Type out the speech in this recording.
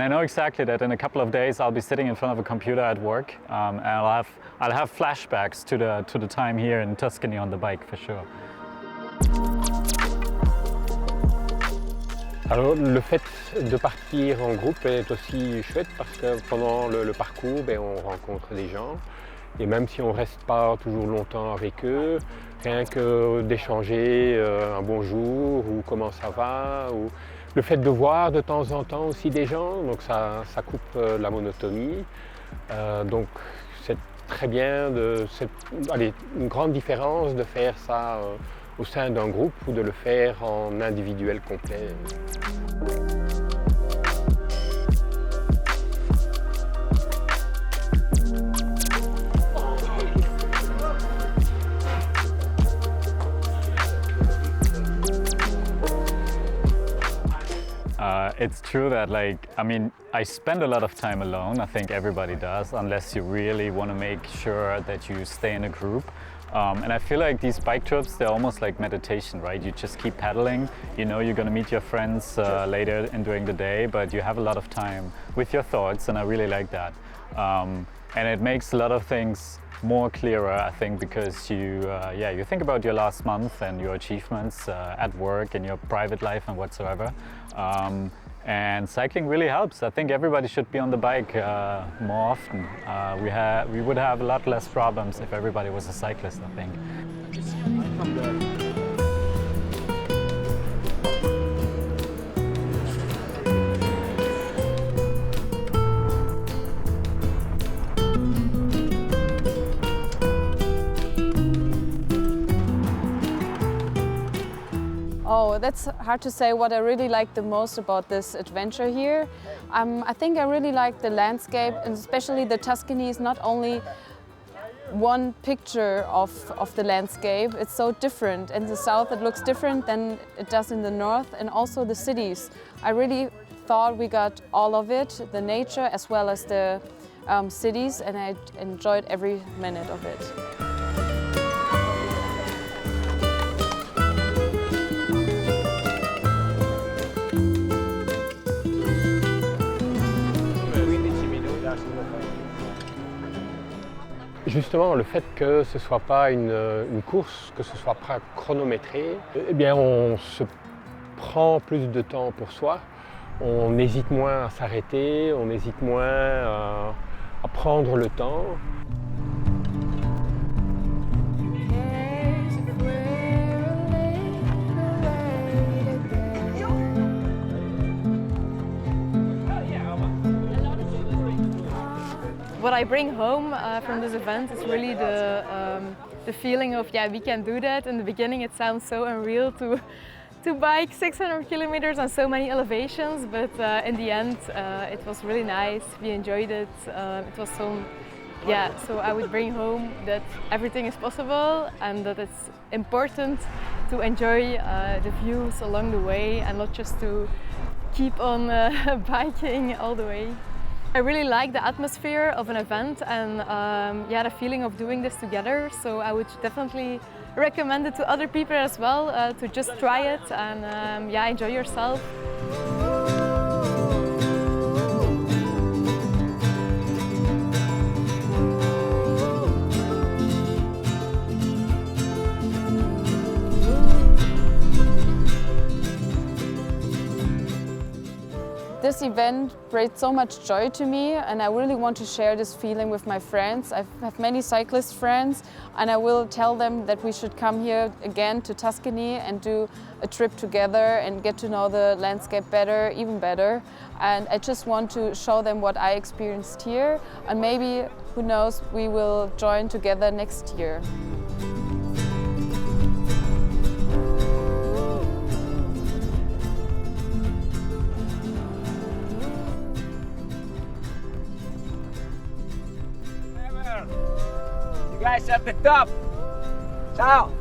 I know exactly that in a couple of days I'll be sitting in front of a computer at work, and I'll have flashbacks to the time here in Tuscany on the bike for sure. Alors le fait de partir en groupe est aussi chouette parce que pendant le parcours, on rencontre des gens et même si on ne reste pas toujours longtemps avec eux, rien que d'échanger un bonjour ou comment ça va, ou le fait de voir de temps en temps aussi des gens, donc ça coupe la monotonie. Donc c'est très bien, une grande différence de faire ça au sein d'un groupe ou de le faire en individuel complet. It's true that I spend a lot of time alone. I think everybody does, unless you really want to make sure that you stay in a group. And I feel like these bike trips, they're almost like meditation, right? You just keep pedaling. You know you're going to meet your friends later and during the day, but you have a lot of time with your thoughts, and I really like that. And it makes a lot of things more clearer, I think, because you think about your last month and your achievements at work and your private life and whatsoever. And cycling really helps. I think everybody should be on the bike more often. We would have a lot less problems if everybody was a cyclist, I think. Oh, that's hard to say what I really like the most about this adventure here. I think I really like the landscape, and especially the Tuscany is not only one picture of the landscape, it's so different. In the south it looks different than it does in the north, and also the cities. I really thought we got all of it, the nature as well as the cities, and I enjoyed every minute of it. Justement, le fait que ce ne soit pas une course, que ce ne soit pas chronométré, eh bien on se prend plus de temps pour soi, on hésite moins à s'arrêter, on hésite moins à prendre le temps. What I bring home from this event is really the feeling of, yeah, we can do that. In the beginning it sounds so unreal to bike 600 kilometers on so many elevations, but in the end it was really nice, we enjoyed it. It was so I would bring home that everything is possible and that it's important to enjoy the views along the way and not just to keep on biking all the way. I really like the atmosphere of an event and the feeling of doing this together, so I would definitely recommend it to other people as well, to just try it and enjoy yourself. This event brought so much joy to me, and I really want to share this feeling with my friends. I have many cyclist friends, and I will tell them that we should come here again to Tuscany and do a trip together and get to know the landscape better, even better. And I just want to show them what I experienced here, and maybe, who knows, we will join together next year. You guys at the top. Ciao.